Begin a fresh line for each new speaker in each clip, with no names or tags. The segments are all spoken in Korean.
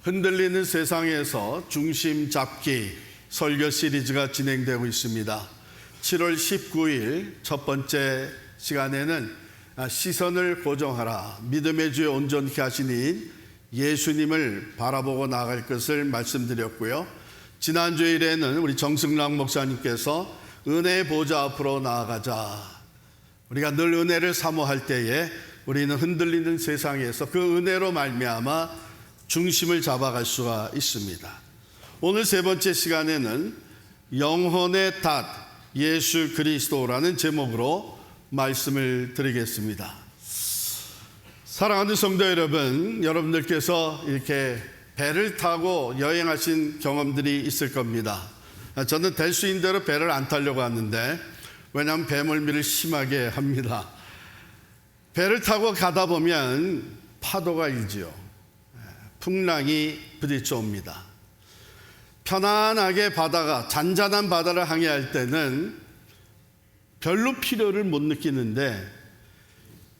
흔들리는 세상에서 중심 잡기 설교 시리즈가 진행되고 있습니다. 7월 19일 첫 번째 시간에는 시선을 고정하라, 믿음의 주에 온전히 하시니 예수님을 바라보고 나아갈 것을 말씀드렸고요. 지난 주일에는 우리 정승랑 목사님께서 은혜의 보좌 앞으로 나아가자, 우리가 늘 은혜를 사모할 때에 우리는 흔들리는 세상에서 그 은혜로 말미암아 중심을 잡아갈 수가 있습니다. 오늘 세 번째 시간에는 영혼의 닷 예수 그리스도라는 제목으로 말씀을 드리겠습니다. 사랑하는 성도 여러분, 여러분들께서 이렇게 배를 타고 여행하신 경험들이 있을 겁니다. 저는 될 수 있는 대로 배를 안 타려고 하는데, 왜냐하면 배멀미를 심하게 합니다. 배를 타고 가다 보면 파도가 일지요. 풍랑이 부딪혀 옵니다. 편안하게 바다가, 잔잔한 바다를 항해할 때는 별로 필요를 못 느끼는데,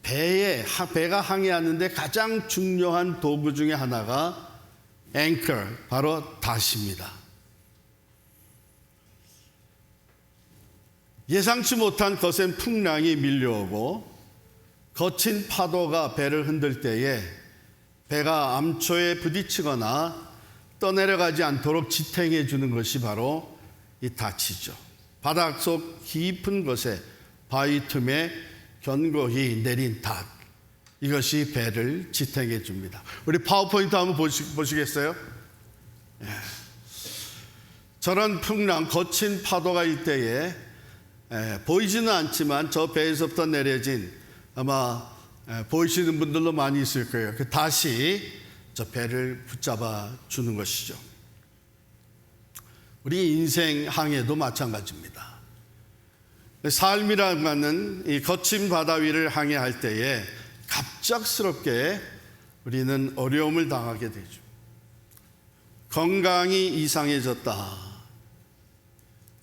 배가 항해하는데 가장 중요한 도구 중에 하나가 앵커, 바로 닷입니다. 예상치 못한 거센 풍랑이 밀려오고 거친 파도가 배를 흔들 때에 배가 암초에 부딪히거나 떠내려가지 않도록 지탱해 주는 것이 바로 이 닷이죠. 바닥 속 깊은 곳에 바위 틈에 견고히 내린 닷, 이것이 배를 지탱해 줍니다. 우리 파워포인트 한번 보시겠어요? 예. 저런 풍랑, 거친 파도가 일 때에 보이지는 않지만 저 배에서부터 내려진, 아마 보이시는 분들도 많이 있을 거예요. 그 닷이 저 배를 붙잡아 주는 것이죠. 우리 인생 항해도 마찬가지입니다. 삶이라는 것은 이 거친 바다 위를 항해할 때에 갑작스럽게 우리는 어려움을 당하게 되죠. 건강이 이상해졌다,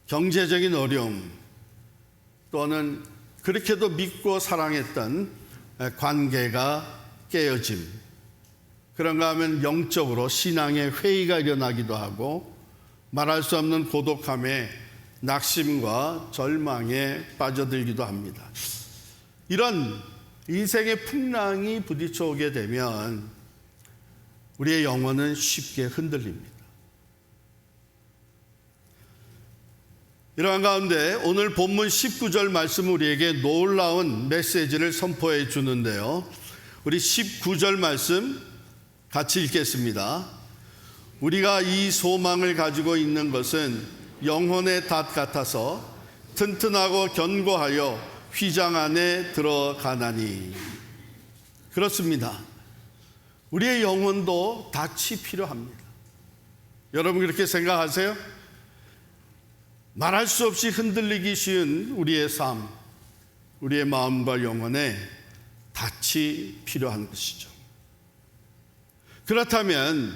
경제적인 어려움, 또는 그렇게도 믿고 사랑했던 관계가 깨어짐, 그런가 하면 영적으로 신앙의 회의가 일어나기도 하고 말할 수 없는 고독함에 낙심과 절망에 빠져들기도 합니다. 이런 인생의 풍랑이 부딪혀 오게 되면 우리의 영혼은 쉽게 흔들립니다. 이러한 가운데 오늘 본문 19절 말씀은 우리에게 놀라운 메시지를 선포해 주는데요. 우리 19절 말씀 같이 읽겠습니다. 우리가 이 소망을 가지고 있는 것은 영혼의 닷 같아서 튼튼하고 견고하여 휘장 안에 들어가나니. 그렇습니다. 우리의 영혼도 닷이 필요합니다. 여러분 그렇게 생각하세요? 말할 수 없이 흔들리기 쉬운 우리의 삶, 우리의 마음과 영혼에 닷이 필요한 것이죠. 그렇다면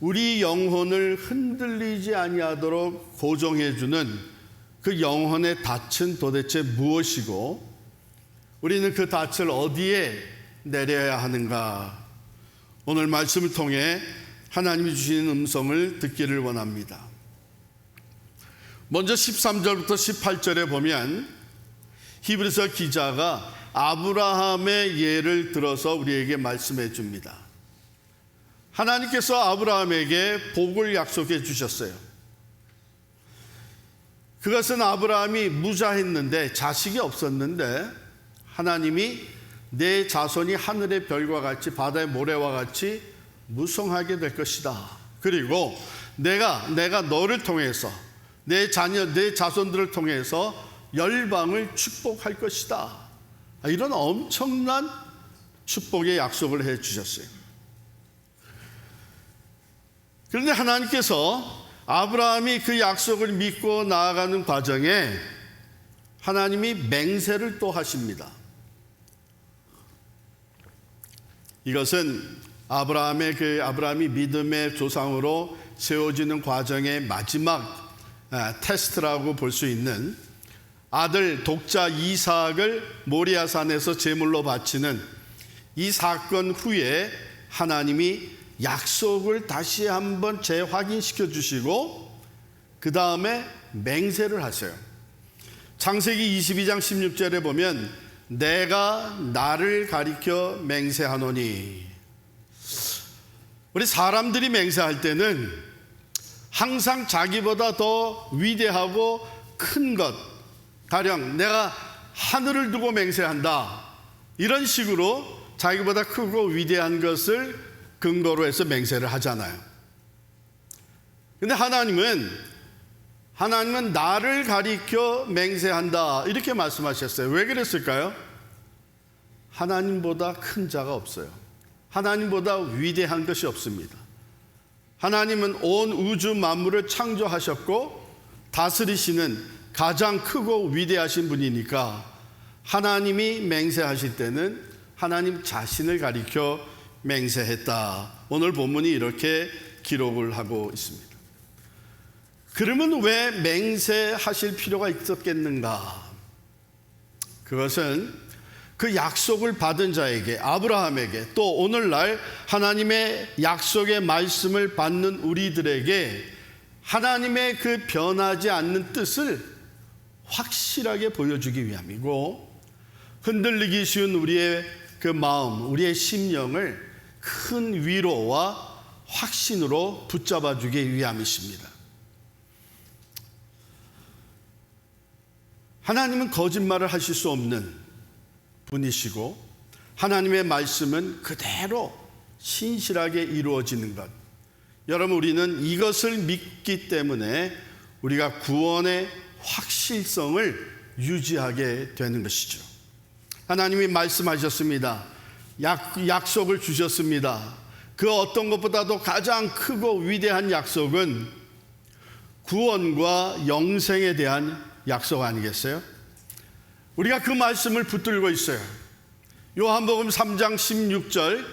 우리 영혼을 흔들리지 아니하도록 고정해주는 그 영혼의 닷은 도대체 무엇이고, 우리는 그 닷을 어디에 내려야 하는가? 오늘 말씀을 통해 하나님이 주시는 음성을 듣기를 원합니다. 먼저 13절부터 18절에 보면 히브리서 기자가 아브라함의 예를 들어서 우리에게 말씀해 줍니다. 하나님께서 아브라함에게 복을 약속해 주셨어요. 그것은 아브라함이 무자했는데, 자식이 없었는데 하나님이 내 자손이 하늘의 별과 같이 바다의 모래와 같이 무성하게 될 것이다. 그리고 내가 너를 통해서, 내 자녀, 내 자손들을 통해서 열방을 축복할 것이다. 이런 엄청난 축복의 약속을 해 주셨어요. 그런데 하나님께서 아브라함이 그 약속을 믿고 나아가는 과정에 하나님이 맹세를 또 하십니다. 이것은 아브라함이 믿음의 조상으로 세워지는 과정의 마지막 테스트라고 볼 수 있는, 아들 독자 이삭을 모리아산에서 제물로 바치는 이 사건 후에 하나님이 약속을 다시 한번 재확인시켜 주시고 그 다음에 맹세를 하세요. 창세기 22장 16절에 보면 내가 나를 가리켜 맹세하노니, 우리 사람들이 맹세할 때는 항상 자기보다 더 위대하고 큰 것, 가령 내가 하늘을 두고 맹세한다, 이런 식으로 자기보다 크고 위대한 것을 근거로 해서 맹세를 하잖아요. 근데 하나님은 나를 가리켜 맹세한다, 이렇게 말씀하셨어요. 왜 그랬을까요? 하나님보다 큰 자가 없어요. 하나님보다 위대한 것이 없습니다. 하나님은 온 우주 만물을 창조하셨고 다스리시는 가장 크고 위대하신 분이니까 하나님이 맹세하실 때는 하나님 자신을 가리켜 맹세했다. 오늘 본문이 이렇게 기록을 하고 있습니다. 그러면 왜 맹세하실 필요가 있었겠는가? 그것은 그 약속을 받은 자에게, 아브라함에게, 또 오늘날 하나님의 약속의 말씀을 받는 우리들에게 하나님의 그 변하지 않는 뜻을 확실하게 보여주기 위함이고, 흔들리기 쉬운 우리의 그 마음, 우리의 심령을 큰 위로와 확신으로 붙잡아 주기 위함이십니다. 하나님은 거짓말을 하실 수 없는 분이시고 하나님의 말씀은 그대로 신실하게 이루어지는 것, 여러분, 우리는 이것을 믿기 때문에 우리가 구원의 확실성을 유지하게 되는 것이죠. 하나님이 말씀하셨습니다. 약속을 주셨습니다. 그 어떤 것보다도 가장 크고 위대한 약속은 구원과 영생에 대한 약속 아니겠어요? 우리가 그 말씀을 붙들고 있어요. 요한복음 3장 16절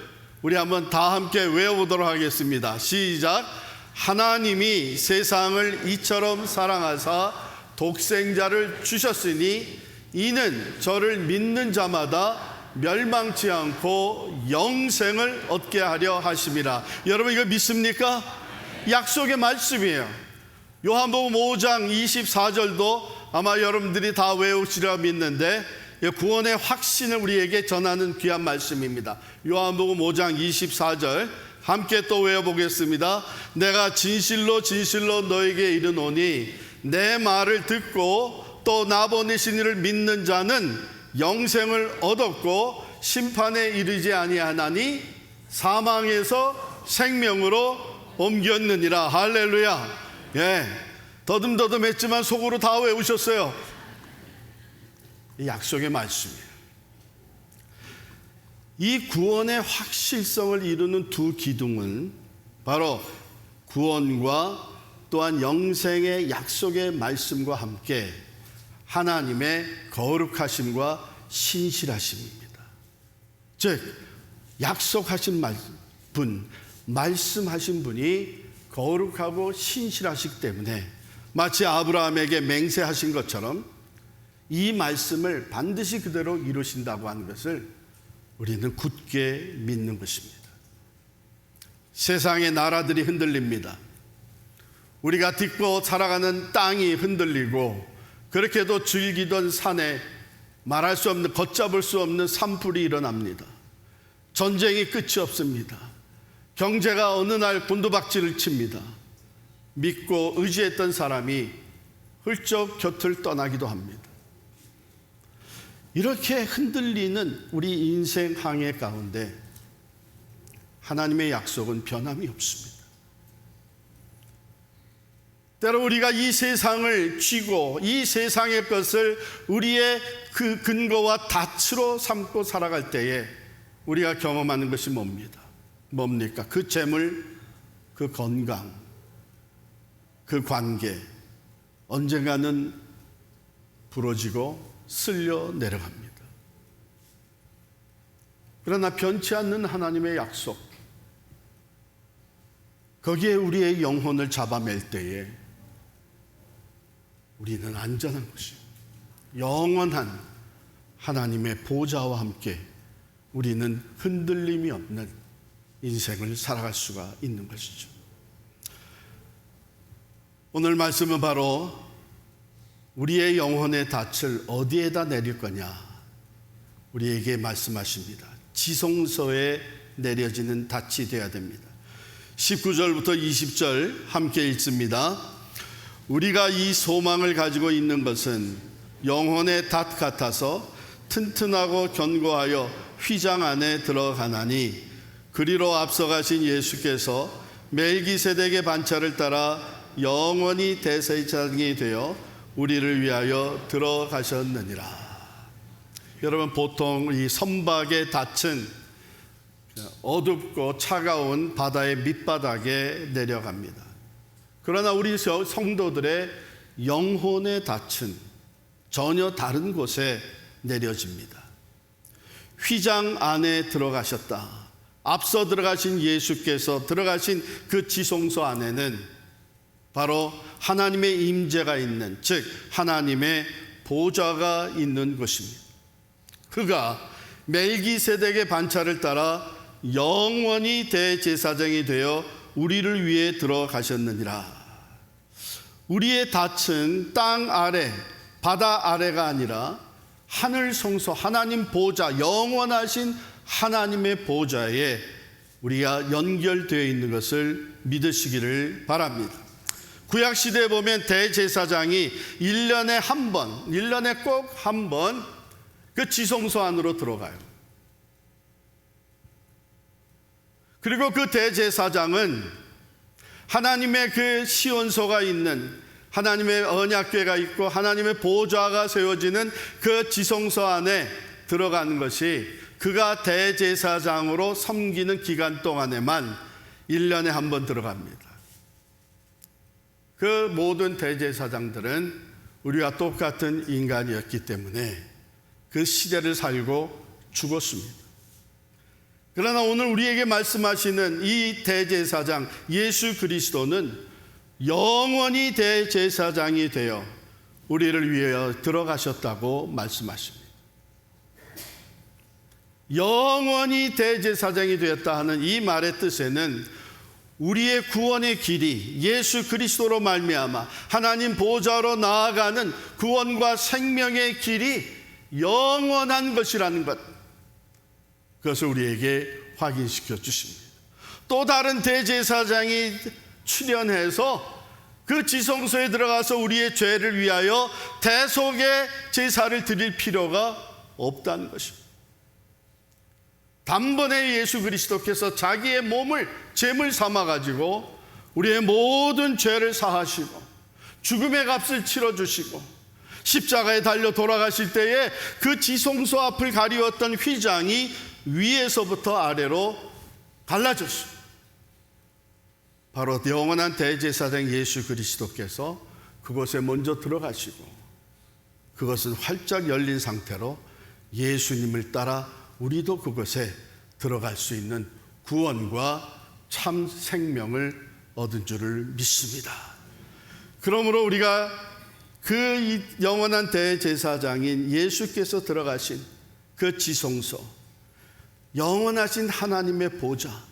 우리 한번 다 함께 외워보도록 하겠습니다. 시작. 하나님이 세상을 이처럼 사랑하사 독생자를 주셨으니 이는 저를 믿는 자마다 멸망치 않고 영생을 얻게 하려 하심이라. 여러분, 이거 믿습니까? 약속의 말씀이에요. 요한복음 5장 24절도 아마 여러분들이 다 외우시리라 믿는데 구원의 확신을 우리에게 전하는 귀한 말씀입니다. 요한복음 5장 24절 함께 또 외워보겠습니다. 내가 진실로 진실로 너에게 이르노니 내 말을 듣고 또 나 보내신 이를 믿는 자는 영생을 얻었고 심판에 이르지 아니하나니 사망에서 생명으로 옮겼느니라. 할렐루야. 예, 더듬더듬했지만 속으로 다 외우셨어요. 이 약속의 말씀이에요. 이 구원의 확실성을 이루는 두 기둥은 바로 구원과 또한 영생의 약속의 말씀과 함께 하나님의 거룩하심과 신실하심입니다. 즉 약속하신 분, 말씀하신 분이 거룩하고 신실하시기 때문에 마치 아브라함에게 맹세하신 것처럼 이 말씀을 반드시 그대로 이루신다고 하는 것을 우리는 굳게 믿는 것입니다. 세상의 나라들이 흔들립니다. 우리가 딛고 살아가는 땅이 흔들리고 그렇게도 즐기던 산에 말할 수 없는, 걷잡을 수 없는 산불이 일어납니다. 전쟁이 끝이 없습니다. 경제가 어느 날 곤두박질을 칩니다. 믿고 의지했던 사람이 훌쩍 곁을 떠나기도 합니다. 이렇게 흔들리는 우리 인생 항해 가운데 하나님의 약속은 변함이 없습니다. 때로 우리가 이 세상을 쥐고 이 세상의 것을 우리의 그 근거와 닻으로 삼고 살아갈 때에 우리가 경험하는 것이 뭡니까? 그 재물, 그 건강, 그 관계, 언젠가는 부러지고 쓸려 내려갑니다. 그러나 변치 않는 하나님의 약속, 거기에 우리의 영혼을 잡아맬 때에 우리는 안전한 것이요, 영원한 하나님의 보좌와 함께 우리는 흔들림이 없는 인생을 살아갈 수가 있는 것이죠. 오늘 말씀은 바로 우리의 영혼의 닻을 어디에다 내릴 거냐, 우리에게 말씀하십니다. 지성소에 내려지는 닻이 되어야 됩니다. 19절부터 20절 함께 읽습니다. 우리가 이 소망을 가지고 있는 것은 영혼의 닷 같아서 튼튼하고 견고하여 휘장 안에 들어가나니, 그리로 앞서가신 예수께서 멜기세덱의 반차를 따라 영원히 대제사장이 되어 우리를 위하여 들어가셨느니라. 여러분, 보통 이 선박의 닻은 어둡고 차가운 바다의 밑바닥에 내려갑니다. 그러나 우리 성도들의 영혼의 닻은 전혀 다른 곳에 내려집니다. 휘장 안에 들어가셨다. 앞서 들어가신 예수께서 들어가신 그 지성소 안에는 바로 하나님의 임재가 있는, 즉 하나님의 보좌가 있는 곳입니다. 그가 멜기세덱의 반차를 따라 영원히 대제사장이 되어 우리를 위해 들어가셨느니라. 우리의 닻은 땅 아래, 바다 아래가 아니라 하늘 성소, 하나님 보좌, 영원하신 하나님의 보좌에 우리가 연결되어 있는 것을 믿으시기를 바랍니다. 구약시대에 보면 대제사장이 1년에 한 번, 1년에 꼭 한 번 그 지성소 안으로 들어가요. 그리고 그 대제사장은 하나님의 그 시온소가 있는, 하나님의 언약궤가 있고 하나님의 보좌가 세워지는 그 지성소 안에 들어가는 것이 그가 대제사장으로 섬기는 기간 동안에만 1년에 한 번 들어갑니다. 그 모든 대제사장들은 우리와 똑같은 인간이었기 때문에 그 시대를 살고 죽었습니다. 그러나 오늘 우리에게 말씀하시는 이 대제사장 예수 그리스도는 영원히 대제사장이 되어 우리를 위하여 들어가셨다고 말씀하십니다. 영원히 대제사장이 되었다 하는 이 말의 뜻에는 우리의 구원의 길이 예수 그리스도로 말미암아 하나님 보좌로 나아가는 구원과 생명의 길이 영원한 것이라는 것, 그것을 우리에게 확인시켜 주십니다. 또 다른 대제사장이 출현해서 그 지성소에 들어가서 우리의 죄를 위하여 대속의 제사를 드릴 필요가 없다는 것입니다. 단번에 예수 그리스도께서 자기의 몸을 제물 삼아가지고 우리의 모든 죄를 사하시고 죽음의 값을 치러주시고 십자가에 달려 돌아가실 때에 그 지성소 앞을 가리웠던 휘장이 위에서부터 아래로 갈라졌습니다. 바로 영원한 대제사장 예수 그리스도께서 그곳에 먼저 들어가시고 그것은 활짝 열린 상태로 예수님을 따라 우리도 그곳에 들어갈 수 있는 구원과 참 생명을 얻은 줄을 믿습니다. 그러므로 우리가 그 영원한 대제사장인 예수께서 들어가신 그 지성소, 영원하신 하나님의 보좌,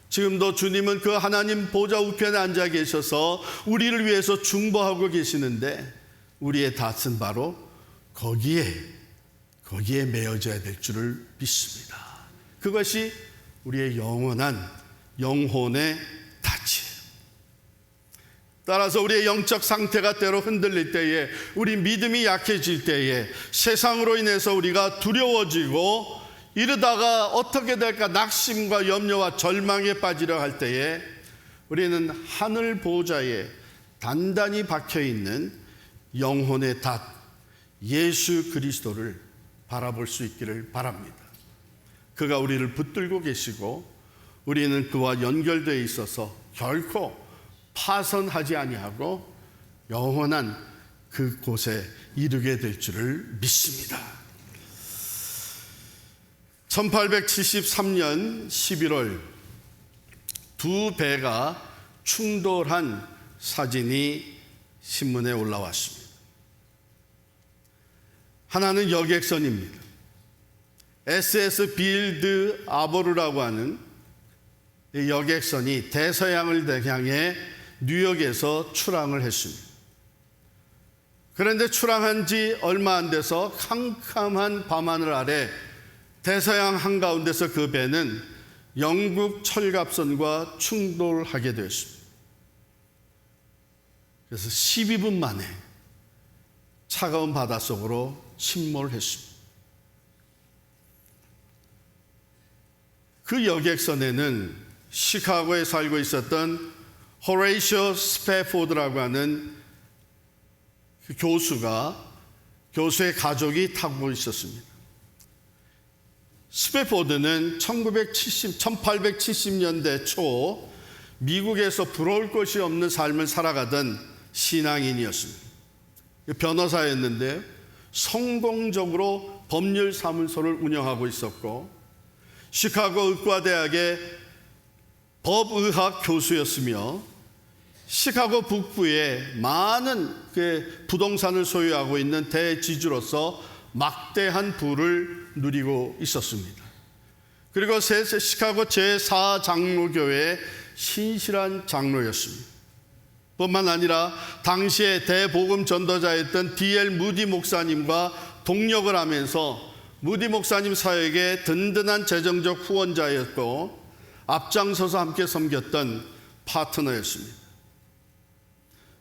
지금도 주님은 그 하나님 보좌 우편에 앉아 계셔서 우리를 위해서 중보하고 계시는데 우리의 닻은 바로 거기에 메어져야 될 줄을 믿습니다. 그것이 우리의 영원한 영혼의 닻이에요. 따라서 우리의 영적 상태가 때로 흔들릴 때에, 우리 믿음이 약해질 때에, 세상으로 인해서 우리가 두려워지고 이러다가 어떻게 될까 낙심과 염려와 절망에 빠지려 할 때에 우리는 하늘 보좌에 단단히 박혀있는 영혼의 닻 예수 그리스도를 바라볼 수 있기를 바랍니다. 그가 우리를 붙들고 계시고 우리는 그와 연결되어 있어서 결코 파선하지 아니하고 영원한 그곳에 이르게 될 줄을 믿습니다. 1873년 11월 두 배가 충돌한 사진이 신문에 올라왔습니다. 하나는 여객선입니다. SS 빌드 아보르라고 하는 이 여객선이 대서양을 향해 뉴욕에서 출항을 했습니다. 그런데 출항한 지 얼마 안 돼서 캄캄한 밤하늘 아래 대서양 한가운데서 그 배는 영국 철갑선과 충돌하게 되었습니다. 그래서 12분 만에 차가운 바닷속으로 침몰했습니다. 그 여객선에는 시카고에 살고 있었던 호레이쇼 스패포드라고 하는 교수의 가족이 타고 있었습니다. 스패포드는 1870년대 초 미국에서 부러울 것이 없는 삶을 살아가던 신앙인이었습니다. 변호사였는데 성공적으로 법률사무소를 운영하고 있었고 시카고 의과대학의 법의학 교수였으며 시카고 북부에 많은 부동산을 소유하고 있는 대지주로서 막대한 부를 누리고 있었습니다. 그리고 시카고 제4장로교회의 신실한 장로였습니다. 뿐만 아니라 당시에 대복음 전도자였던 D.L. 무디 목사님과 동역을 하면서 무디 목사님 사역의 든든한 재정적 후원자였고 앞장서서 함께 섬겼던 파트너였습니다.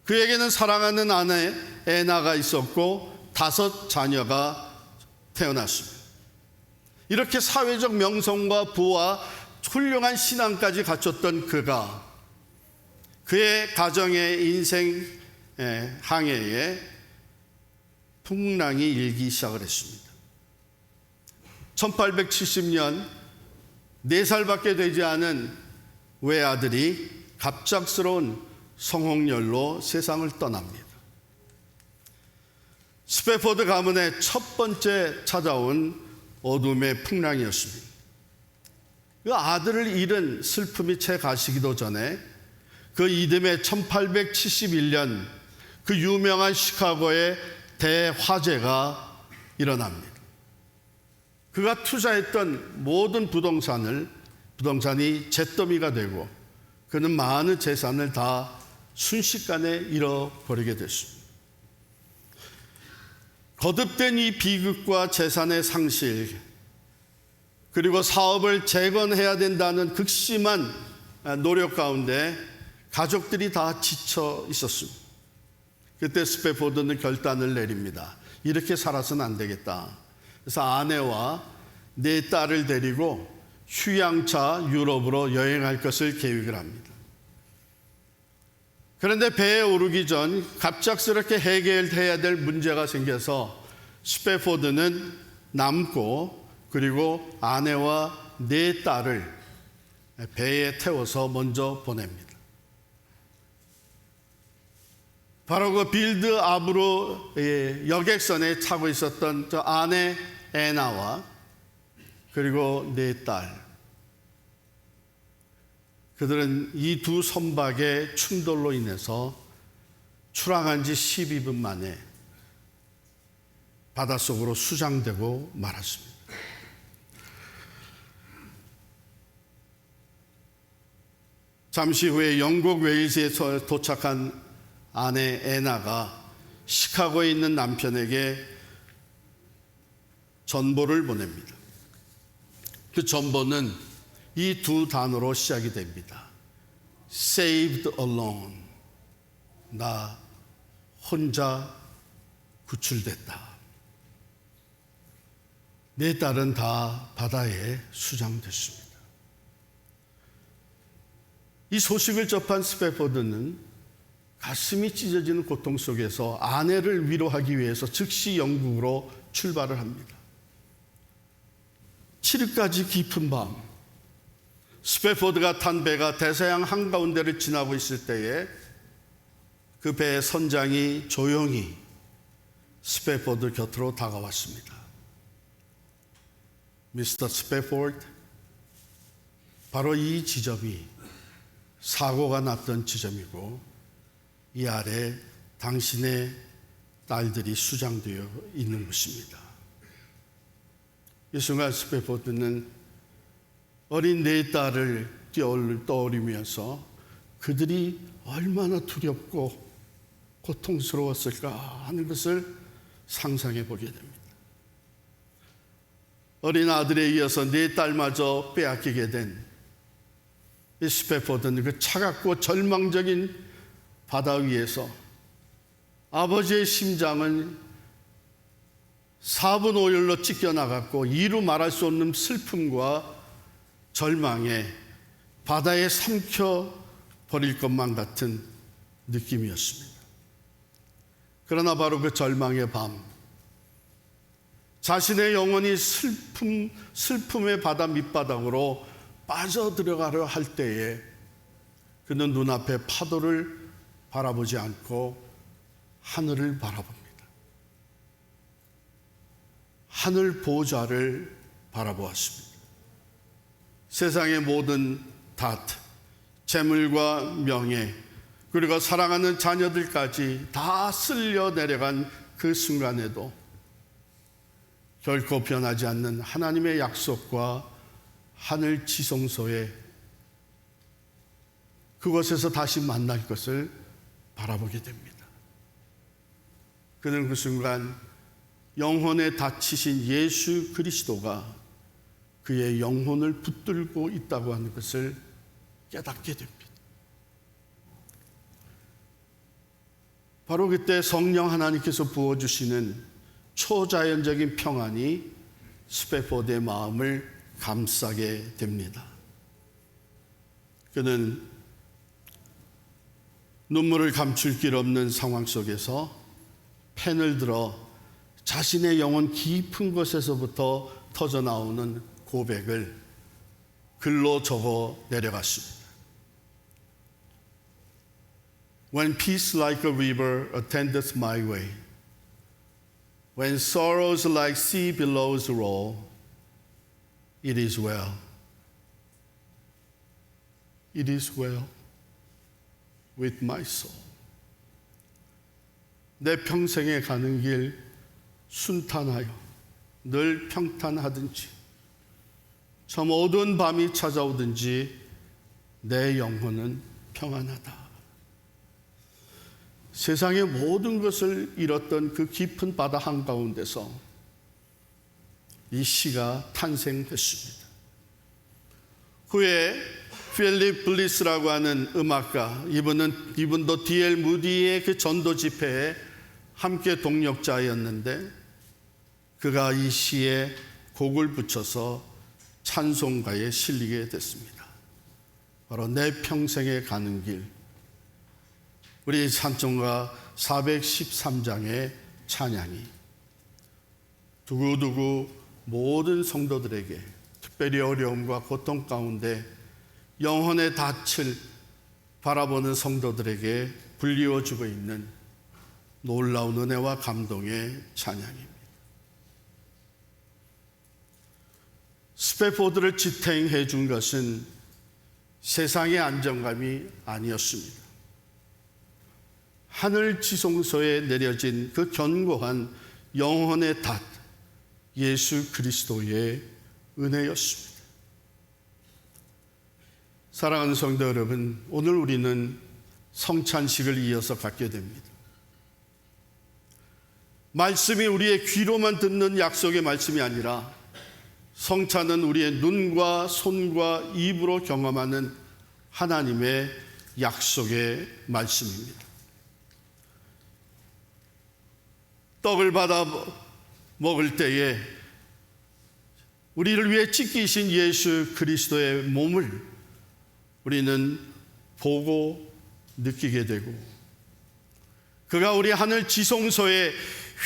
그에게는 사랑하는 아내 애나가 있었고 5 자녀가 태어났습니다. 이렇게 사회적 명성과 부와 훌륭한 신앙까지 갖췄던 그가 그의 가정의 인생 항해에 풍랑이 일기 시작을 했습니다. 1870년 4살밖에 되지 않은 외아들이 갑작스러운 성홍열로 세상을 떠납니다. 스패포드 가문의 첫 번째 찾아온 어둠의 풍랑이었습니다. 그 아들을 잃은 슬픔이 채 가시기도 전에 그 이듬해 1871년 그 유명한 시카고의 대화재가 일어납니다. 그가 투자했던 모든 부동산이 잿더미가 되고 그는 많은 재산을 다 순식간에 잃어버리게 됐습니다. 거듭된 이 비극과 재산의 상실 그리고 사업을 재건해야 된다는 극심한 노력 가운데 가족들이 다 지쳐 있었습니다. 그때 스패포드는 결단을 내립니다. 이렇게 살아서는 안 되겠다. 그래서 아내와 4딸을 데리고 휴양차 유럽으로 여행할 것을 계획을 합니다. 그런데 배에 오르기 전 갑작스럽게 해결해야 될 문제가 생겨서 스패포드는 남고 그리고 아내와 4딸을 배에 태워서 먼저 보냅니다. 바로 그 빌드 아브로 여객선에 타고 있었던 저 아내 애나와 그리고 4딸, 그들은 이 두 선박의 충돌로 인해서 출항한 지 12분 만에 바닷속으로 수장되고 말았습니다. 잠시 후에 영국 웨일즈에 도착한 아내 애나가 시카고에 있는 남편에게 전보를 보냅니다. 그 전보는 이 2 단어로 시작이 됩니다. Saved alone. 나 혼자 구출됐다. 4딸은 다 바다에 수장됐습니다. 이 소식을 접한 스패포드는 가슴이 찢어지는 고통 속에서 아내를 위로하기 위해서 즉시 영국으로 출발을 합니다. 7일까지 깊은 밤, 스패포드가 탄 배가 대서양 한가운데를 지나고 있을 때에 그 배의 선장이 조용히 스패포드 곁으로 다가왔습니다. 미스터 스패포드, 바로 이 지점이 사고가 났던 지점이고 이 아래 당신의 딸들이 수장되어 있는 것입니다. 이 순간 스패포드는 어린 4딸을 떠올리면서 그들이 얼마나 두렵고 고통스러웠을까 하는 것을 상상해 보게 됩니다. 어린 아들에 이어서 네 딸마저 빼앗기게 된 이 스패포드는 그 차갑고 절망적인 바다 위에서 아버지의 심장은 4분 5일로 찢겨나갔고 이루 말할 수 없는 슬픔과 절망에 바다에 삼켜버릴 것만 같은 느낌이었습니다. 그러나 바로 그 절망의 밤, 자신의 영혼이 슬픔의 바다 밑바닥으로 빠져들어가려 할 때에 그는 눈앞에 파도를 바라보지 않고 하늘을 바라봅니다. 하늘 보좌를 바라보았습니다. 세상의 모든 닷, 재물과 명예, 그리고 사랑하는 자녀들까지 다 쓸려 내려간 그 순간에도 결코 변하지 않는 하나님의 약속과 하늘 지성소에 그곳에서 다시 만날 것을 바라보게 됩니다. 그는 그 순간 영혼에 닫히신 예수 그리스도가 그의 영혼을 붙들고 있다고 하는 것을 깨닫게 됩니다. 바로 그때 성령 하나님께서 부어주시는 초자연적인 평안이 스패포드의 마음을 감싸게 됩니다. 그는 눈물을 감출 길 없는 상황 속에서 펜을 들어 자신의 영혼 깊은 곳에서부터 터져나오는 고백을 글로 적어 내려갔습니다. When peace like a river attendeth my way, when sorrows like sea billows roll, it is well. It is well with my soul. 내 평생에 가는 길 순탄하여 늘 평탄하든지 저 모든 밤이 찾아오든지 내 영혼은 평안하다. 세상의 모든 것을 잃었던 그 깊은 바다 한가운데서 이 시가 탄생했습니다. 후에 필립 블리스라고 하는 음악가, 이분도 D.L. 무디의 그 전도 집회에 함께 동력자였는데 그가 이 시에 곡을 붙여서 찬송가에 실리게 됐습니다. 바로 내 평생에 가는 길, 우리 찬송가 413장의 찬양이 두고두고 모든 성도들에게 특별히 어려움과 고통 가운데 영혼의 닻을 바라보는 성도들에게 불리워주고 있는 놀라운 은혜와 감동의 찬양입니다. 스패포드를 지탱해 준 것은 세상의 안정감이 아니었습니다. 하늘 지성소에 내려진 그 견고한 영혼의 닷, 예수 그리스도의 은혜였습니다. 사랑하는 성도 여러분, 오늘 우리는 성찬식을 이어서 갖게 됩니다. 말씀이 우리의 귀로만 듣는 약속의 말씀이 아니라 성찬은 우리의 눈과 손과 입으로 경험하는 하나님의 약속의 말씀입니다. 떡을 받아 먹을 때에 우리를 위해 찢기신 예수 그리스도의 몸을 우리는 보고 느끼게 되고 그가 우리 하늘 지성소의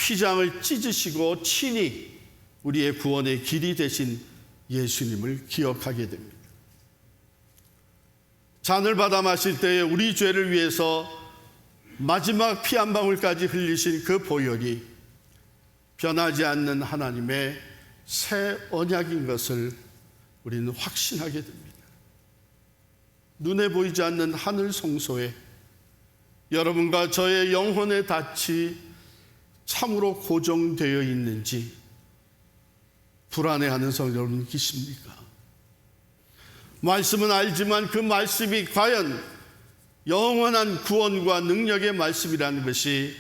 휘장을 찢으시고 친히 우리의 구원의 길이 되신 예수님을 기억하게 됩니다. 잔을 받아 마실 때에 우리 죄를 위해서 마지막 피 한 방울까지 흘리신 그 보혈이 변하지 않는 하나님의 새 언약인 것을 우리는 확신하게 됩니다. 눈에 보이지 않는 하늘 성소에 여러분과 저의 영혼의 닻이 참으로 고정되어 있는지 불안해하는 성도 여러분 계십니까? 말씀은 알지만 그 말씀이 과연 영원한 구원과 능력의 말씀이라는 것이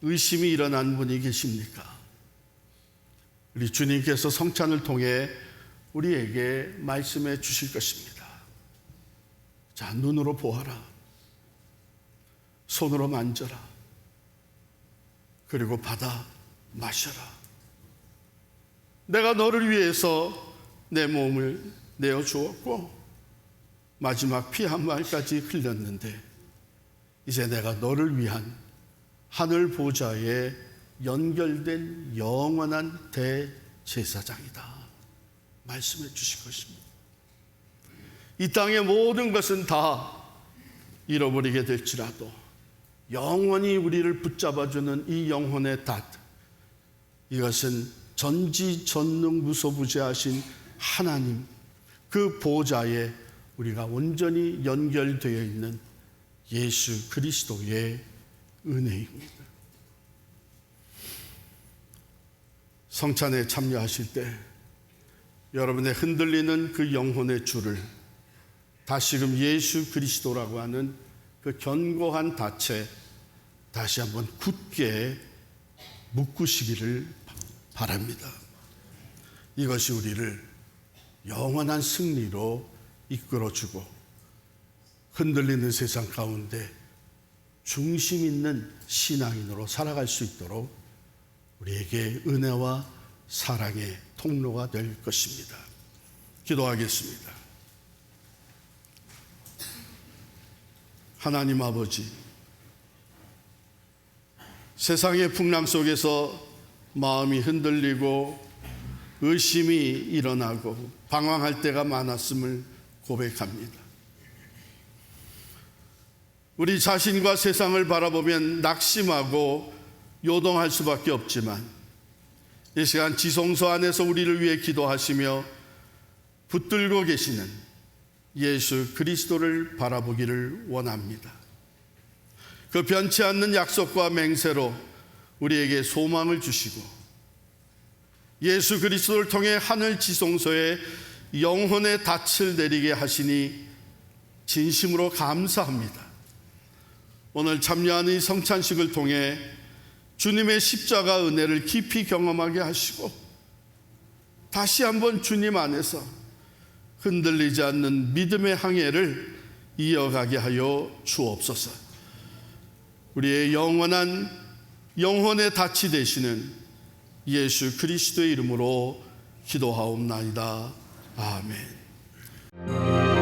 의심이 일어난 분이 계십니까? 우리 주님께서 성찬을 통해 우리에게 말씀해 주실 것입니다. 자, 눈으로 보아라. 손으로 만져라. 그리고 받아 마셔라. 내가 너를 위해서 내 몸을 내어 주었고 마지막 피 한 방울까지 흘렸는데 이제 내가 너를 위한 하늘 보좌에 연결된 영원한 대제사장이다. 말씀해 주실 것입니다. 이 땅의 모든 것은 다 잃어버리게 될지라도 영원히 우리를 붙잡아주는 이 영혼의 닷, 이것은 전지전능무소부재하신 하나님 그 보좌에 우리가 온전히 연결되어 있는 예수 그리스도의 은혜입니다. 성찬에 참여하실 때 여러분의 흔들리는 그 영혼의 줄을 다시금 예수 그리스도라고 하는 그 견고한 닻에 다시 한번 굳게 묶으시기를 바랍니다. 이것이 우리를 영원한 승리로 이끌어주고 흔들리는 세상 가운데 중심 있는 신앙인으로 살아갈 수 있도록 우리에게 은혜와 사랑의 통로가 될 것입니다. 기도하겠습니다. 하나님 아버지, 세상의 풍랑 속에서 마음이 흔들리고 의심이 일어나고 방황할 때가 많았음을 고백합니다. 우리 자신과 세상을 바라보면 낙심하고 요동할 수밖에 없지만 이 시간 지성소 안에서 우리를 위해 기도하시며 붙들고 계시는 예수 그리스도를 바라보기를 원합니다. 그 변치 않는 약속과 맹세로 우리에게 소망을 주시고 예수 그리스도를 통해 하늘 지성소에 영혼의 닻을 내리게 하시니 진심으로 감사합니다. 오늘 참여하는 이 성찬식을 통해 주님의 십자가 은혜를 깊이 경험하게 하시고 다시 한번 주님 안에서 흔들리지 않는 믿음의 항해를 이어가게 하여 주옵소서. 우리의 영원한 영혼의 닻이 되시는 예수 그리스도의 이름으로 기도하옵나이다. 아멘.